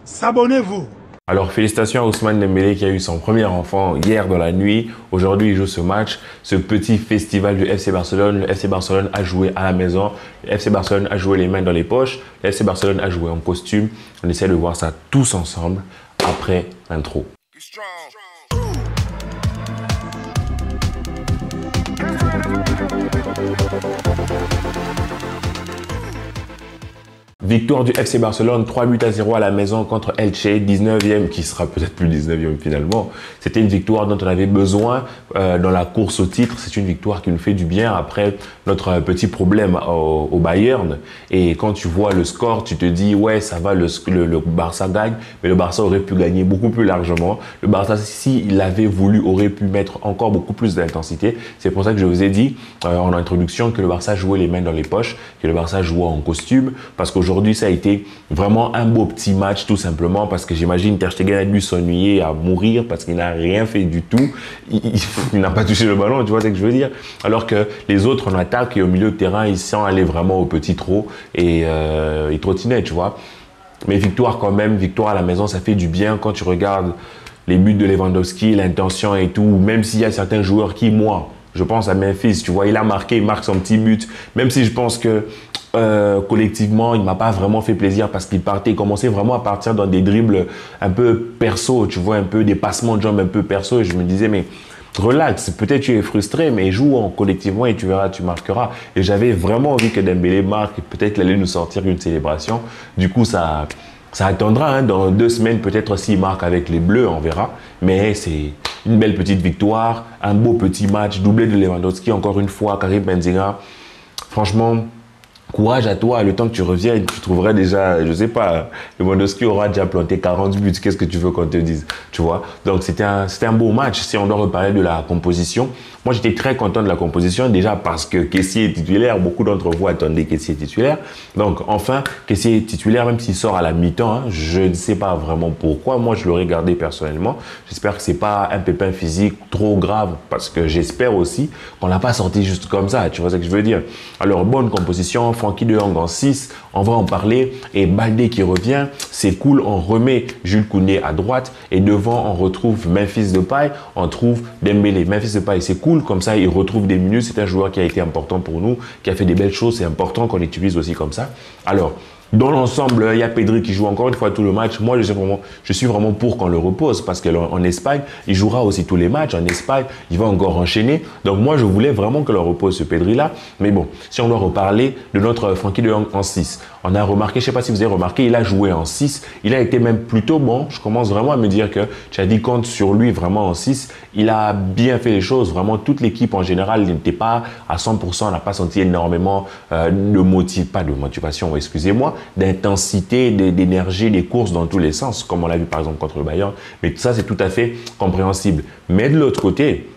S'abonnez-vous. Alors félicitations à Ousmane Dembélé qui a eu son premier enfant hier dans la nuit. Aujourd'hui il joue ce match, ce petit festival du FC Barcelone. Le FC Barcelone a joué à la maison, le FC Barcelone a joué les mains dans les poches, le FC Barcelone a joué en costume. On essaie de voir ça tous ensemble après l'intro. Victoire du FC Barcelone, 3-0 à la maison contre Elche, 19e, qui sera peut-être plus 19e finalement. C'était une victoire dont on avait besoin dans la course au titre. C'est une victoire qui nous fait du bien après notre petit problème au Bayern. Et quand tu vois le score, tu te dis, ouais, ça va, le Barça gagne, mais le Barça aurait pu gagner beaucoup plus largement. Le Barça, s'il avait voulu, aurait pu mettre encore beaucoup plus d'intensité. C'est pour ça que je vous ai dit en introduction que le Barça jouait les mains dans les poches, que le Barça jouait en costume, parce qu'aujourd'hui, ça a été vraiment un beau petit match tout simplement parce que j'imagine Ter Stegen a dû s'ennuyer à mourir parce qu'il n'a rien fait du tout. Il n'a pas touché le ballon, tu vois ce que je veux dire. Alors que les autres en attaque et au milieu de terrain, ils sont allés vraiment au petit trot et ils trottinaient, tu vois. Mais victoire quand même, victoire à la maison, ça fait du bien quand tu regardes les buts de Lewandowski, l'intention et tout, même s'il y a certains joueurs qui, moi, je pense à Memphis, tu vois, il a marqué, il marque son petit but, même si je pense que collectivement, il m'a pas vraiment fait plaisir parce qu'il partait, il commençait vraiment à partir dans des dribbles un peu perso, tu vois, un peu des passements de jambes un peu perso et je me disais, mais relax, peut-être tu es frustré, mais joue collectivement et tu verras, tu marqueras. Et j'avais vraiment envie que Dembélé marque, peut-être qu'il allait nous sortir une célébration. Du coup, ça attendra, hein, dans 2 semaines, peut-être s'il marque avec les Bleus, on verra. Mais c'est une belle petite victoire, un beau petit match, doublé de Lewandowski, encore une fois, Karim Benzema. Franchement, courage à toi, le temps que tu reviennes, tu trouverais déjà, je sais pas, Lewandowski aura déjà planté 40 buts, qu'est-ce que tu veux qu'on te dise, tu vois. Donc c'était un beau match. Si on doit reparler de la composition, moi j'étais très content de la composition, déjà parce que Kessié est titulaire, beaucoup d'entre vous attendaient Kessié titulaire. Donc enfin, Kessié est titulaire, même s'il sort à la mi-temps, hein, je ne sais pas vraiment pourquoi, moi je l'aurais gardé personnellement. J'espère que c'est pas un pépin physique trop grave, parce que j'espère aussi qu'on l'a pas sorti juste comme ça, tu vois ce que je veux dire. Alors bonne composition, Frenkie de Jong en 6, on va en parler. Et Baldé qui revient, c'est cool. On remet Jules Koundé à droite. Et devant, on retrouve Memphis Depay. On trouve Dembélé. Memphis Depay, c'est cool. Comme ça, il retrouve des minutes. C'est un joueur qui a été important pour nous, qui a fait des belles choses. C'est important qu'on l'utilise aussi comme ça. Alors, dans l'ensemble, il y a Pedri qui joue encore une fois tout le match. Moi, je suis vraiment pour qu'on le repose parce qu'en Espagne, il jouera aussi tous les matchs. En Espagne, il va encore enchaîner. Donc moi, je voulais vraiment que le repose ce Pedri-là. Mais bon, si on doit reparler de notre Frenkie de Jong en 6, on a remarqué, je ne sais pas si vous avez remarqué, il a joué en 6. Il a été même plutôt bon. Je commence vraiment à me dire que Tchadi compte sur lui vraiment en 6. Il a bien fait les choses. Vraiment, toute l'équipe en général n'était pas à 100%. On n'a pas senti énormément pas de motivation, excusez-moi, d'intensité, d'énergie, des courses dans tous les sens, comme on l'a vu par exemple contre le Bayern. Mais tout ça, c'est tout à fait compréhensible. Mais de l'autre côté,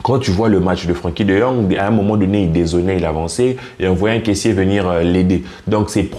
quand tu vois le match de Frenkie de Jong, à un moment donné, il dézonnait, il avançait et on voyait un caissier venir l'aider. Donc, c'est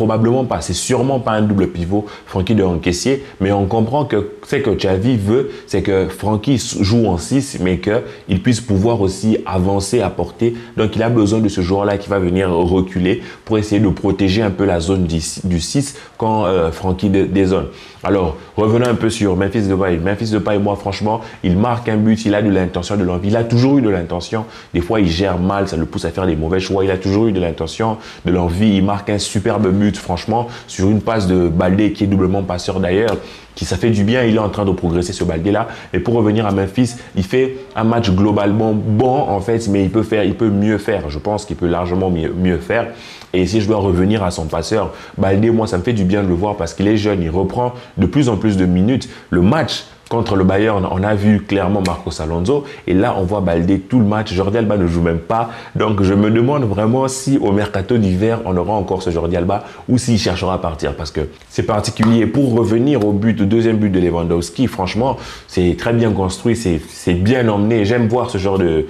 sûrement pas un double pivot Frenkie de Jong caissier, mais on comprend que ce que Xavi veut, c'est que Frenkie joue en 6, mais qu'il puisse pouvoir aussi avancer, apporter. Donc, il a besoin de ce joueur-là qui va venir reculer pour essayer de protéger un peu la zone du 6 quand Frenkie dézonne. Alors, revenons un peu sur Memphis Depay. Memphis Depay, moi, franchement, il marque un but, il a de l'intention, de l'envie. Il a toujours eu de l'intention. Des fois, il gère mal, ça le pousse à faire des mauvais choix. Il a toujours eu de l'intention, de l'envie. Il marque un superbe but, franchement, sur une passe de Baldé qui est doublement passeur d'ailleurs. Ça fait du bien, il est en train de progresser ce Baldé-là. Et pour revenir à Memphis, il fait un match globalement bon en fait, mais il peut mieux faire. Je pense qu'il peut largement mieux faire. Et si je dois revenir à son passeur, Baldé, moi, ça me fait du bien de le voir parce qu'il est jeune, il reprend de plus en plus de minutes. Le match contre le Bayern, on a vu clairement Marcos Alonso et là on voit Baldé tout le match. Jordi Alba ne joue même pas, donc je me demande vraiment si au mercato d'hiver on aura encore ce Jordi Alba ou s'il cherchera à partir parce que c'est particulier. Pour revenir au deuxième but de Lewandowski, franchement c'est très bien construit, c'est bien emmené. J'aime voir ce genre de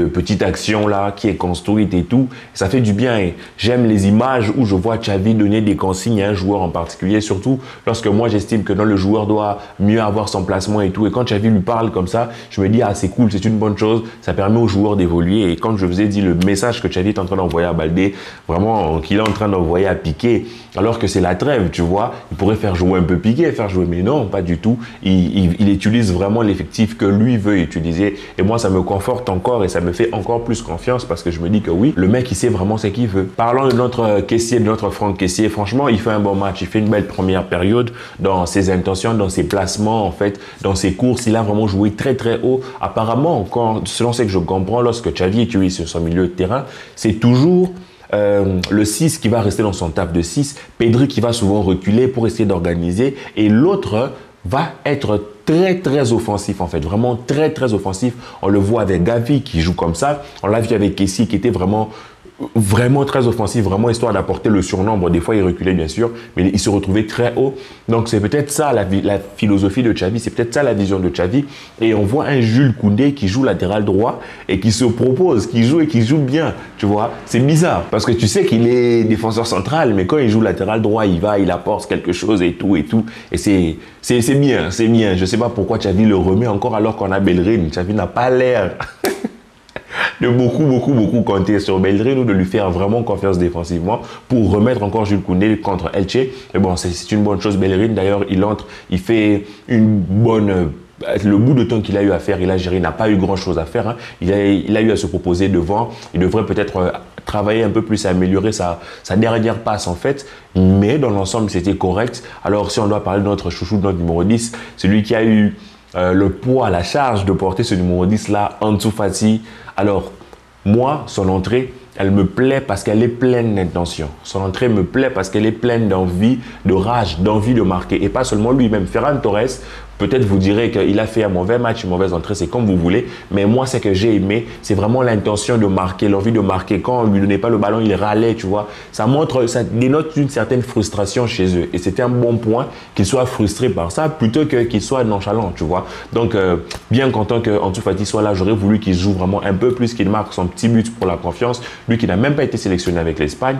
petite action là qui est construite et tout, ça fait du bien et j'aime les images où je vois Xavi donner des consignes à un joueur en particulier, surtout lorsque moi j'estime que le joueur doit mieux avoir son placement déplacements et tout. Et quand Xavi lui parle comme ça, je me dis, ah, c'est cool, c'est une bonne chose. Ça permet aux joueurs d'évoluer. Et quand je vous ai dit le message que Xavi est en train d'envoyer à Baldé, vraiment, qu'il est en train d'envoyer à Piqué, alors que c'est la trêve, tu vois, il pourrait faire jouer un peu Piqué, faire jouer, mais non, pas du tout. Il utilise vraiment l'effectif que lui veut utiliser. Et moi, ça me conforte encore et ça me fait encore plus confiance parce que je me dis que oui, le mec, il sait vraiment ce qu'il veut. Parlons de notre caissier, de notre Franck Kessié. Franchement, il fait un bon match. Il fait une belle première période dans ses intentions, dans ses placements, en fait, dans ses courses. Il a vraiment joué très, très haut. Apparemment, selon ce que je comprends, lorsque Xavi utilise sur son milieu de terrain, c'est toujours le 6 qui va rester dans son taf de 6, Pedri qui va souvent reculer pour essayer d'organiser et l'autre va être très très offensif en fait, vraiment très très offensif. On le voit avec Gavi qui joue comme ça, on l'a vu avec Kessie qui était vraiment très offensif, vraiment histoire d'apporter le surnombre. Des fois, il reculait bien sûr, mais il se retrouvait très haut. Donc, c'est peut-être ça la philosophie de Xavi, c'est peut-être ça la vision de Xavi. Et on voit un Jules Koundé qui joue latéral droit et qui se propose, qui joue et qui joue bien, tu vois. C'est bizarre parce que tu sais qu'il est défenseur central, mais quand il joue latéral droit, il apporte quelque chose et tout. Et c'est bien, c'est bien. Je sais pas pourquoi Xavi le remet encore alors qu'on a Bellerin. Xavi n'a pas l'air de beaucoup compter sur Bellerin ou de lui faire vraiment confiance défensivement pour remettre encore Jules Koundé contre Elche. Mais bon, c'est une bonne chose. Bellerin, d'ailleurs, il entre, il fait une bonne... Le bout de temps qu'il a eu à faire, il a géré, il n'a pas eu grand chose à faire. Hein. Il a eu à se proposer devant. Il devrait peut-être travailler un peu plus, améliorer sa dernière passe en fait. Mais dans l'ensemble, c'était correct. Alors, si on doit parler de notre chouchou, de notre numéro 10, celui qui a eu le poids, la charge de porter ce numéro 10 là, Ansu Fati. Alors, moi, son entrée, elle me plaît parce qu'elle est pleine d'intention. Son entrée me plaît parce qu'elle est pleine d'envie, de rage, d'envie de marquer. Et pas seulement lui-même. Ferran Torres, peut-être vous direz qu'il a fait un mauvais match, une mauvaise entrée, c'est comme vous voulez. Mais moi, ce que j'ai aimé, c'est vraiment l'intention de marquer, l'envie de marquer. Quand on ne lui donnait pas le ballon, il râlait, tu vois. Ça dénote une certaine frustration chez eux. Et c'était un bon point qu'il soit frustré par ça plutôt qu'il soit nonchalant, tu vois. Donc, bien content qu'Ansu Fati soit là. J'aurais voulu qu'il joue vraiment un peu plus, qu'il marque son petit but pour la confiance. Lui qui n'a même pas été sélectionné avec l'Espagne.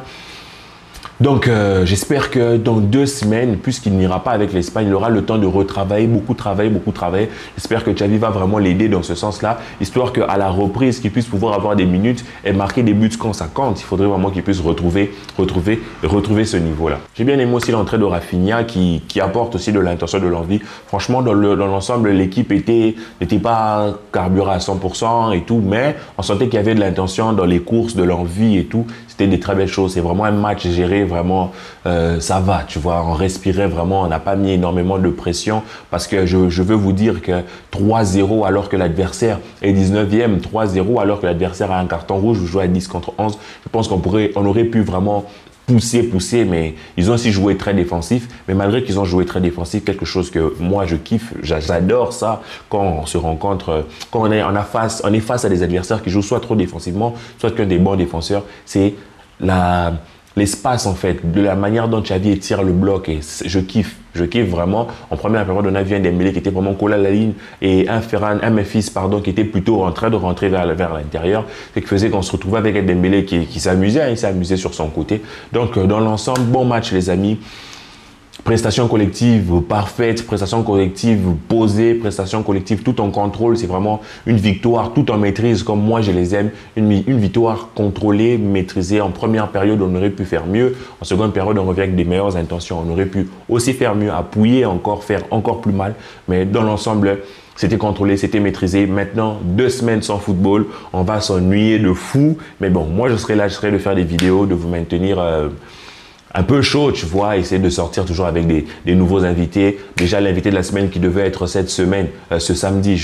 Donc, j'espère que dans 2 semaines, puisqu'il n'ira pas avec l'Espagne, il aura le temps de retravailler, beaucoup travailler. J'espère que Xavi va vraiment l'aider dans ce sens-là, histoire qu'à la reprise, qu'il puisse pouvoir avoir des minutes et marquer des buts quand ça compte. Il faudrait vraiment qu'il puisse retrouver ce niveau-là. J'ai bien aimé aussi l'entrée de Rafinha qui apporte aussi de l'intention, de l'envie. Franchement, dans l'ensemble, l'équipe n'était pas carburée à 100% et tout, mais on sentait qu'il y avait de l'intention dans les courses, de l'envie et tout. C'était des très belles choses. C'est vraiment un match géré, vraiment, ça va, tu vois. On respirait vraiment, on n'a pas mis énormément de pression parce que je veux vous dire que 3-0 alors que l'adversaire est 19e, 3-0 alors que l'adversaire a un carton rouge, vous jouez à 10 contre 11. Je pense qu'on aurait pu vraiment pousser, mais ils ont aussi joué très défensif. Mais malgré qu'ils ont joué très défensif, quelque chose que moi je kiffe, j'adore ça quand on se rencontre, quand on est face à des adversaires qui jouent soit trop défensivement, soit qui ont des bons défenseurs, c'est l'espace en fait, de la manière dont Xavi étire le bloc et je kiffe vraiment. En première période, on a vu un Dembélé qui était vraiment collé à la ligne et un Memphis qui était plutôt en train de rentrer vers l'intérieur, ce qui faisait qu'on se retrouvait avec un Dembélé qui s'amusait, hein, il s'est amusé sur son côté. Donc dans l'ensemble, bon match les amis. Prestation collective parfaite, prestation collective posée, prestation collective tout en contrôle. C'est vraiment une victoire tout en maîtrise comme moi je les aime. Une victoire contrôlée, maîtrisée. En première période, on aurait pu faire mieux. En seconde période, on revient avec des meilleures intentions. On aurait pu aussi faire mieux, appuyer encore, faire encore plus mal. Mais dans l'ensemble, c'était contrôlé, c'était maîtrisé. Maintenant, 2 semaines sans football, on va s'ennuyer de fou. Mais bon, moi je serai là, de faire des vidéos, de vous maintenir un peu chaud, tu vois, essayer de sortir toujours avec des nouveaux invités. Déjà, l'invité de la semaine qui devait être cette semaine, ce samedi,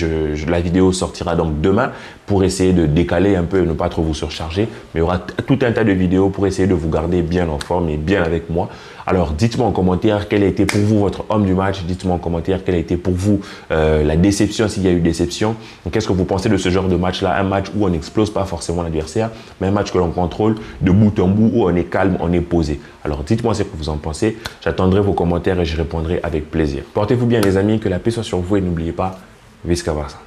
la vidéo sortira donc demain pour essayer de décaler un peu et ne pas trop vous surcharger. Mais il y aura tout un tas de vidéos pour essayer de vous garder bien en forme et bien avec moi. Alors, dites-moi en commentaire quel a été pour vous votre homme du match. Dites-moi en commentaire quelle a été pour vous la déception, s'il y a eu déception. Qu'est-ce que vous pensez de ce genre de match-là? Un match où on n'explose pas forcément l'adversaire, mais un match que l'on contrôle de bout en bout, où on est calme, on est posé. Alors, dites-moi ce que vous en pensez. J'attendrai vos commentaires et je répondrai avec plaisir. Portez-vous bien les amis, que la paix soit sur vous et n'oubliez pas, Visca Barça.